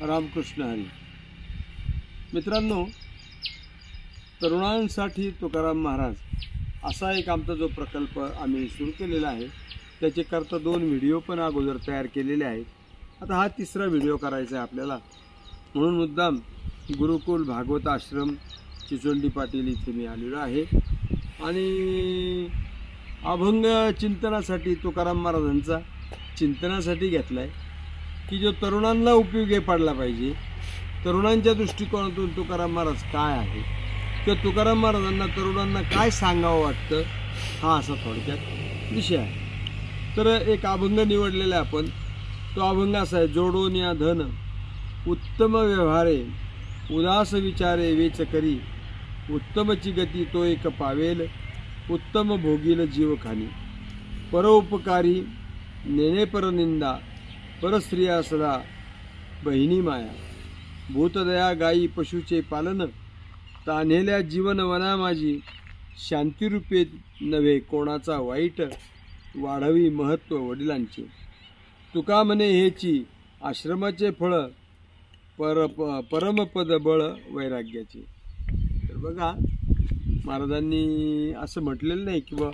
रामकृष्ण हरी. मित्रांनो, तरुणांसाठी तुकाराम महाराज असा एक आमचा जो प्रकल्प आम्ही सुरू केलेला आहे, त्याच्याकरता 2 व्हिडिओ पण अगोदर तयार केलेले आहेत. आता हा 3रा व्हिडिओ करायचा आहे आपल्याला, म्हणून मुद्दाम गुरुकुल भागवत आश्रम चिचोंडी पाटील इथे मी आलेलो आहे आणि अभंग चिंतनासाठी तुकाराम महाराजांचा चिंतनासाठी घेतला आहे की जो तरुणांना उपयोगी पडला पाहिजे. तरुणांच्या दृष्टिकोनातून तुकाराम महाराज काय आहे, किंवा तुकाराम महाराजांना तरुणांना काय सांगावं वाटतं, हा असा थोडक्यात विषय आहे. तर एक अभंग निवडलेला आहे आपण. तो अभंग असा आहे: जोडून या धन उत्तम व्यवहारे, उदास विचारे वेच करी, उत्तमची गती तो एक पावेल, उत्तम भोगील जीव खानी, परोपकारी नेणे परनिंदा, परस्त्रिया सदा बहिणी माया, भूतदया गायी पशुचे पालन, तान्हेल्या जीवन वना माझी, शांतिरूपे नव्हे कोणाचा वाईट, वाढवी महत्त्व वडिलांचे, तुका म्हणे हेची आश्रमाचे फळ, परमपद बळ वैराग्याचे. तर बघा, महाराजांनी असं म्हटलेलं नाही की बा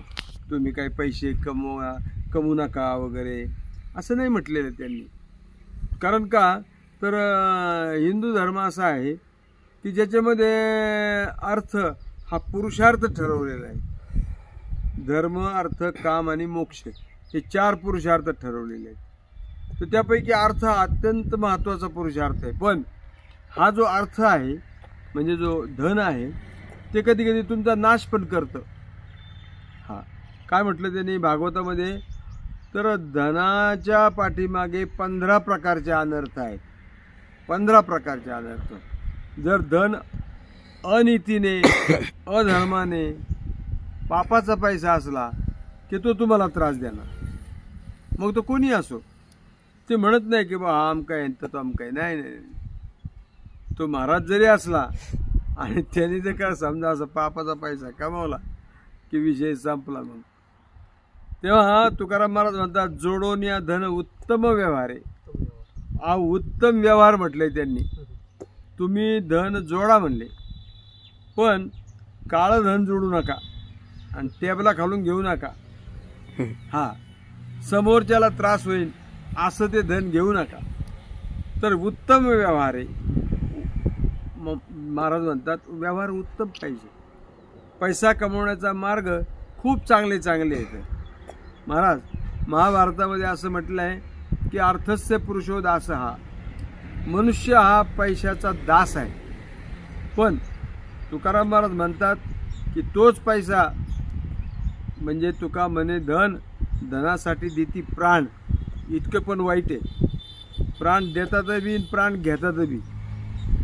तुम्ही काही पैसे कमवू नका वगैरे, असं नाही म्हटलेलं त्यांनी. कारण का तर हिंदू धर्म असा आहे की ज्याच्यामध्ये अर्थ हा पुरुषार्थ ठरवलेला आहे. धर्म, अर्थ, काम आणि मोक्ष हे 4 पुरुषार्थ ठरवलेले आहेत. तर त्यापैकी अर्थ हा अत्यंत महत्त्वाचा पुरुषार्थ आहे. पण हा जो अर्थ आहे म्हणजे जो धन आहे ते कधी कधी तुमचा नाश पण करतं. हा काय म्हटलं त्यांनी भागवतामध्ये, तर धनाच्या पाठीमागे 15 प्रकारचे अनर्थ आहेत. 15 प्रकारचे अनर्थ. जर धन अनीतीने, अधर्माने, पापाचा पैसा असला की तो तुम्हाला त्रास देणार. मग तो कोणी असो. ते म्हणत नाही की बा हा अमकाय तर तो अमकाय, नाही नाही. तो महाराज जरी असला आणि त्यांनी जर का समजा असं पापाचा पैसा कमावला की विषय संपला. मग तेव्हा तुकाराम महाराज म्हणतात, जोडून या धन उत्तम व्यवहारे. हा उत्तम व्यवहार म्हटले त्यांनी. तुम्ही धन जोडा म्हणले, पण काळं धन जोडू नका आणि टेबला खालून घेऊ नका. हा समोरच्याला त्रास होईल असं ते धन घेऊ नका. तर उत्तम व्यवहार आहे. महाराज म्हणतात व्यवहार उत्तम पाहिजे. पैसा कमवण्याचा मार्ग खूप चांगले आहेत. महाराज महाभारतामध्ये असं म्हटलं आहे की अर्थस्य पुरुषो दास, हा मनुष्य हा पैशाचा दास आहे. पण तुकाराम महाराज म्हणतात की तोच पैसा म्हणजे तुका म्हणे धनासाठी देती प्राण, इतकं पण वाईट आहे. प्राण देतात बी, प्राण घेतात बी.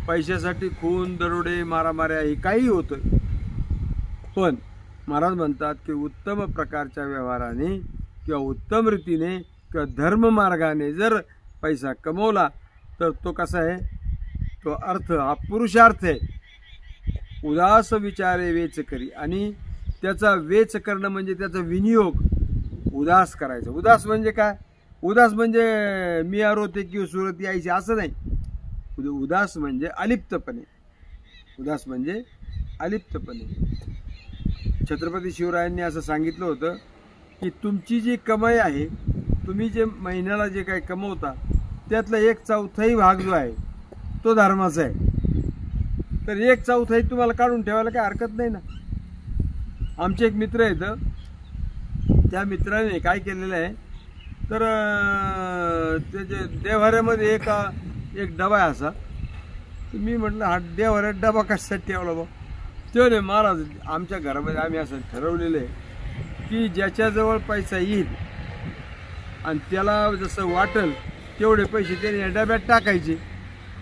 पैशासाठी खून, दरोडे, मारामाऱ्या हे काही होतं. पण महाराज म्हणतात की उत्तम प्रकारच्या व्यवहाराने किंवा उत्तम रीतीने किंवा धर्ममार्गाने जर पैसा कमवला तर तो कसा आहे, तो अर्थ हा पुरुषार्थ आहे. उदास विचारे वेच करी, आणि त्याचा वेच करणं म्हणजे त्याचा विनियोग उदास करायचा. उदास म्हणजे काय? उदास म्हणजे मी आरोते की सुरत यायची असं नाही. उदास म्हणजे अलिप्तपणे. उदास म्हणजे अलिप्तपणे. छत्रपती शिवरायांनी असं सांगितलं होतं की तुमची जी कमाई आहे, तुम्ही जे महिन्याला जे काही कमवता त्यातला 1/4 भाग जो आहे तो धर्माचा आहे. तर 1/4 तुम्हाला काढून ठेवायला काही हरकत नाही ना. आमचे एक मित्र आहेत, त्या मित्राने काय केलेलं आहे, तर त्याचे देव्हाऱ्यामध्ये एक डबा आहे असा. तर मी म्हटलं हा देव्हाऱ्यात डबा कशासाठी ठेवला बा? तो नाही, महाराज आमच्या घरामध्ये आम्ही असं ठरवलेलं आहे की ज्याच्याजवळ पैसा येईल आणि त्याला जसं वाटेल तेवढे पैसे त्याने या डब्यात टाकायचे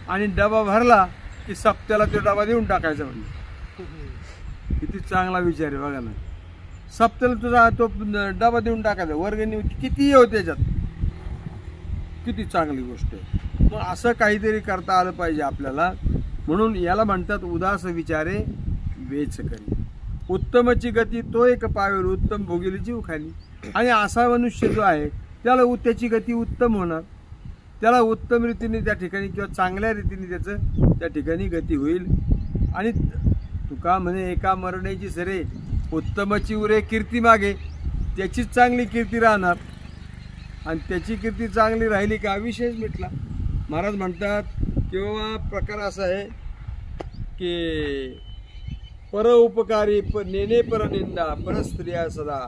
आणि डबा भरला की सप्त्याला तो डबा देऊन टाकायचा. म्हणजे किती चांगला विचार आहे बघा ना. सप्त्याला तुझा तो डबा देऊन टाकायचा, वर्गणी किती येऊ त्याच्यात. किती चांगली गोष्ट आहे. मग असं काहीतरी करता आलं पाहिजे आपल्याला. म्हणून याला म्हणतात उदास विचारे वेच करी, उत्तमची गती तो एक पावेल, उत्तम भोगील जीव खाली. आणि असा मनुष्य जो आहे त्याला त्याची गती उत्तम होणार. त्याला उत्तम रीतीने त्या ठिकाणी किंवा चांगल्या रीतीने त्याचं त्या ठिकाणी गती होईल. आणि तुका म्हणे एका मरण्याची सरे उत्तमची उरे कीर्ती मागे, त्याचीच चांगली कीर्ती राहणार. आणि त्याची कीर्ती चांगली राहिली का विषयच मिटला. महाराज म्हणतात किंवा प्रकार असा आहे की परोपकारी नेने परनिंदा परस्त्रिया सदा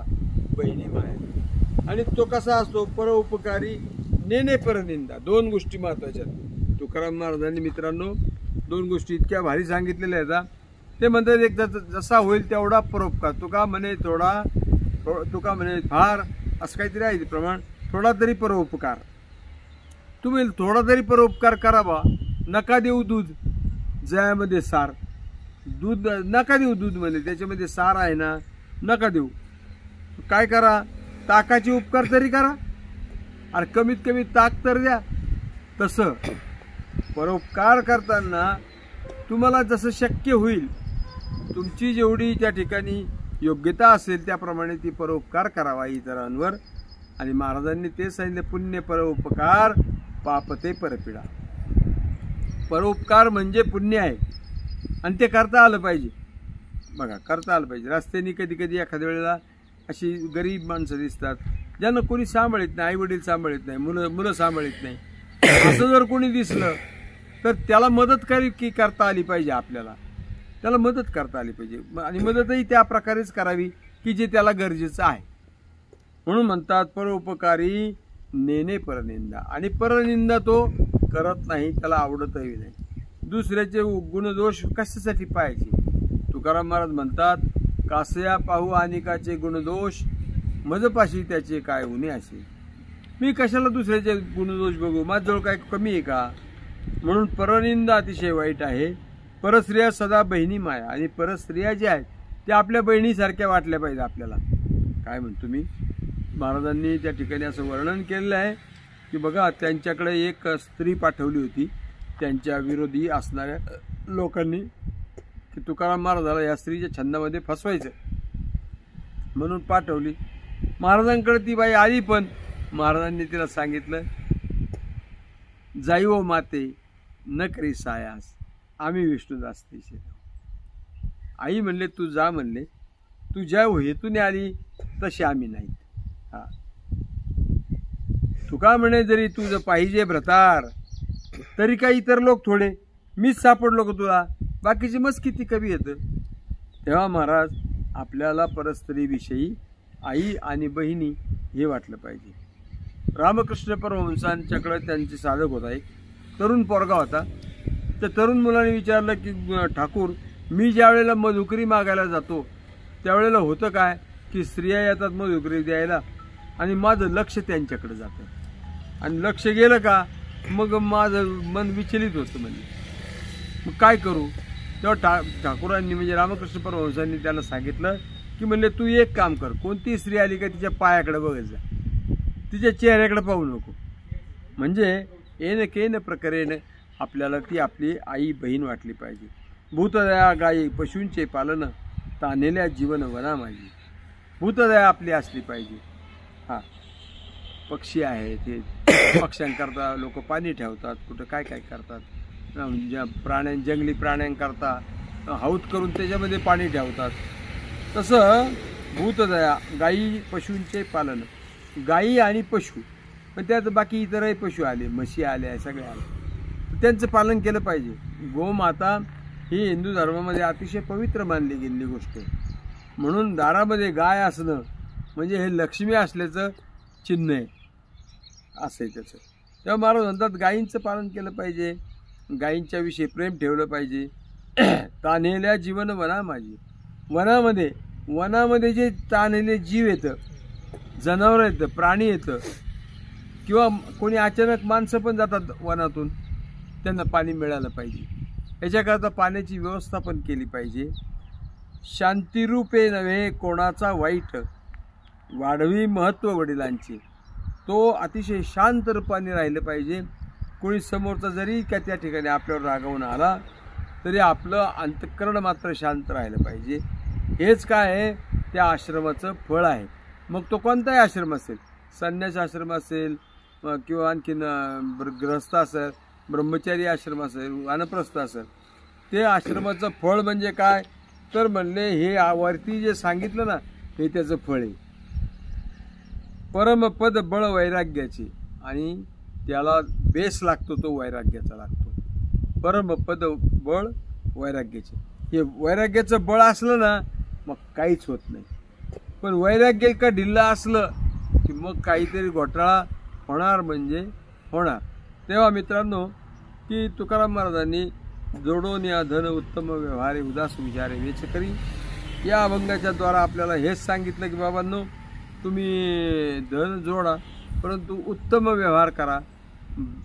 बहिणी माया. आणि तो कसा असतो परोपकारी नेने परनिंदा. दोन गोष्टी महत्त्वाच्या. तुकाराम महाराजांनी मित्रांनो दोन गोष्टी इतक्या भारी सांगितलेल्या आहेत. ते म्हणतात एक जसा होईल तेवढा परोपकार. तुका म्हणे तुका म्हणे फार असं काहीतरी आहे प्रमाण. थोडा तरी परोपकार. तुम्ही थोडा तरी परोपकार करावा. नका देऊ दूध जयामध्ये सार. दूध नका देऊ दूधमध्ये, त्याच्यामध्ये सार आहे ना, नका देऊ. काय करा, ताकाचे उपकार तरी करा. आणि कमीत कमी ताक तर द्या. तसं परोपकार करताना तुम्हाला जसं शक्य होईल, तुमची जेवढी त्या ठिकाणी योग्यता असेल त्याप्रमाणे ती परोपकार करावा इतरांवर. आणि महाराजांनी ते सांगितले, पुण्य परोपकार पापते परपीडा. परोपकार म्हणजे पुण्य आहे आणि ते करता आलं पाहिजे. बघा, करता आलं पाहिजे. रस्त्याने कधी कधी एखाद्या वेळेला अशी गरीब माणसं दिसतात ज्यांना कोणी सांभाळत नाही, आई वडील सांभाळत नाही, मुलं सांभाळत नाही. असं जर कोणी दिसलं तर त्याला मदत करता आली पाहिजे. आपल्याला त्याला मदत करता आली पाहिजे. आणि मदतही त्या प्रकारेच करावी की जे त्याला गरजेचं आहे. म्हणून म्हणतात परोपकारी नेने परनिंदा. आणि परनिंदा तो करत नाही, त्याला आवडतही नाही. दुसऱ्याचे गुणदोष कशासाठी पाहायचे. तुकाराम महाराज म्हणतात, कासया पाहू अनेकाचे गुणदोष, मजपाशी त्याचे काय उणे असे. मी कशाला दुसऱ्याचे गुणदोष बघू, माझ्याजवळ काय कमी आहे का. म्हणून परनिंदा अतिशय वाईट आहे. परस्त्रिया सदा बहिणी माया. आणि परस्त्रिया ज्या आहेत त्या आपल्या बहिणीसारख्या वाटल्या पाहिजे आपल्याला. काय म्हणतो मी, महाराजांनी त्या ठिकाणी असं वर्णन केलेलं आहे की बघा, त्यांच्याकडे एक स्त्री पाठवली होती त्यांच्या विरोधी असणाऱ्या लोकांनी, की तुकाराम महाराजाला या स्त्रीच्या छंदामध्ये फसवायचं म्हणून पाठवली. महाराजांकडे ती बाई आली, पण महाराजांनी तिला सांगितलं, जाई ओ माते न करी सायास, आम्ही विष्णुदास तिचे. आई म्हणले तू जा, म्हणले तू ज्या हेतूने आली तशी आम्ही नाही. हा, तुका म्हणे जरी तुझं पाहिजे भ्रतार, तरी काही इतर लोक थोडे, मीच सापडलो का तुला, बाकीचे मस्त किती कमी येतं. तेव्हा महाराज आपल्याला परस्त्रीविषयी आई आणि बहिणी हे वाटलं पाहिजे. रामकृष्ण परमहंसांच्याकडे त्यांचे साधक होता, एक तरुण पोरगा होता. त्या तरुण मुलाने विचारलं की ठाकूर, मी ज्या वेळेला मधुकरी मागायला जातो त्यावेळेला होतं काय की स्त्रिया येतात मधुकरी द्यायला आणि माझं लक्ष त्यांच्याकडे जातं. आणि लक्ष गेलं का मग माझं मन विचलित होतं. म्हणजे मग काय करू. तेव्हा ठाकूरांनी म्हणजे रामकृष्ण परमहंसांनी त्यांना सांगितलं की म्हणले तू एक काम कर, कोणती स्त्री आली का तिच्या पायाकडे बघत जा, तिच्या चेहऱ्याकडे पाहू नको. म्हणजे येन केन प्रकारेन आपल्याला ती आपली आई बहीण वाटली पाहिजे. भूतदया गायी पशूंचे पालन, तानेल्या जीवन वना माझी. भूतदया आपली असली पाहिजे. हां, पक्षी आहेत, हे पक्ष्यांकरता लोक पाणी ठेवतात, कुठं काय काय करतात, जंगली प्राण्यांकरता हौद करून त्याच्यामध्ये पाणी ठेवतात. तसं भूतदया गायी पशूंचे पालन, गायी आणि पशु, पण त्यात बाकी इतरही पशु आले, म्हशी आल्या, सगळे आले, त्यांचं पालन केलं पाहिजे. गोमाता ही हिंदू धर्मामध्ये अतिशय पवित्र मानली गेलेली गोष्ट आहे. म्हणून दारामध्ये गाय असणं म्हणजे हे लक्ष्मी असल्याचं चिन्ह आहे, असं आहे त्याचं. तेव्हा महाराज म्हणतात गायींचं पालन केलं पाहिजे, गायींच्या विषयी प्रेम ठेवलं पाहिजे. तान्हेल्या जीवन वना माझी. वनामध्ये जे तान्हेले जीव येतं, जनावर येतं, प्राणी येतं, किंवा कोणी अचानक माणसं पण जातात वनातून, त्यांना पाणी मिळालं पाहिजे. याच्याकरता पाण्याची व्यवस्था पण केली पाहिजे. शांतिरूपे नव्हे कोणाचा वाईट, वाढवी महत्त्व वडिलांचे. तो अतिशय शांत रूपाने राहिलं पाहिजे. कोणी समोरचा जरी का त्या ठिकाणी आपल्यावर रागावून आला तरी आपलं अंतःकरण मात्र शांत राहिलं पाहिजे. हेच काय आहे त्या आश्रमाचं फळ आहे. मग तो कोणताही आश्रम असेल, संन्यास आश्रम असेल किंवा आणखीन गृहस्थ असेल, ब्रह्मचारी आश्रम असेल, वानप्रस्थ असेल, ते आश्रमाचं फळ म्हणजे काय तर म्हणले हे वरती जे सांगितलं ना हे त्याचं फळ आहे. परमपद बळ वैराग्याचे, आणि त्याला बेस लागतो तो वैराग्याचा लागतो. परमपद बळ वैराग्याचे, हे वैराग्याचं बळ असलं ना मग काहीच होत नाही. पण वैराग्य का ढिल्ला असलं की मग काहीतरी घोटाळा होणार म्हणजे होणार. तेव्हा मित्रांनो की तुकाराम महाराजांनी जोडून या धन उत्तम व्यवहारे उदास विचारे वेच करी या अभंगाच्या द्वारा आपल्याला हेच सांगितलं की बाबांनो, तुम्ही धन जोडा परंतु उत्तम व्यवहार करा.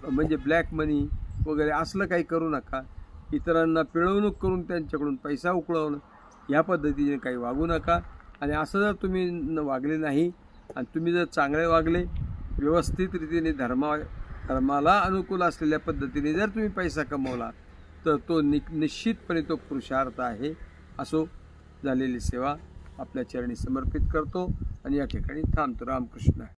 म्हणजे ब्लॅक मनी वगैरे असलं काही करू नका. इतरांना पिळवणूक करून त्यांच्याकडून पैसा उकळवणं या पद्धतीने काही वागू नका. आणि असं जर तुम्ही वागले नाही आणि तुम्ही जर चांगले वागले, व्यवस्थित रीतीने धर्माला अनुकूल असलेल्या पद्धतीने जर तुम्ही पैसा कमवला तर तो निश्चितपणे तो पुरुषार्थ आहे. असो, झालेली सेवा आपल्या चरणी समर्पित करतो आणि या ठिकाणी थांबतो. रामकृष्ण.